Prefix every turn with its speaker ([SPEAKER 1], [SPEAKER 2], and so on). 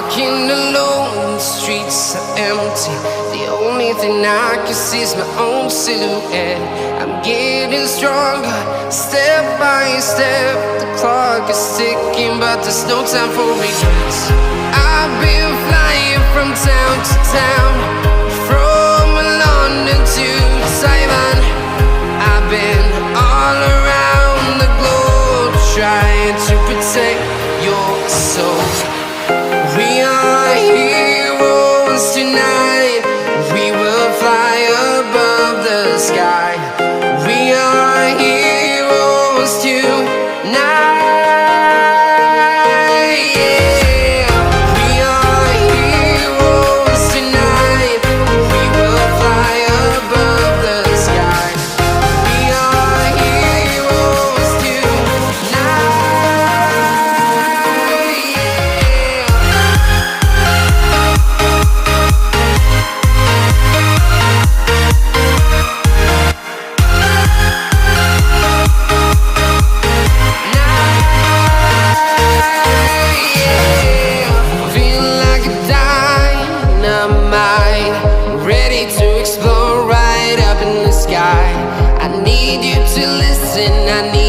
[SPEAKER 1] Walking alone, the streets are empty. The only thing I can see is my own silhouette. I'm getting stronger, step by step. The clock is ticking, but there's no time for regrets. I've been flying from town to town, from London to Taiwan. I've been all around the globe, trying to protect your soul. We are heroes tonight. We will fly above the sky. We are heroes tonight. Yeah. We are heroes tonight. We will fly above the sky. We are heroes tonight. Ready to explore right up in the sky. I need you to listen, I need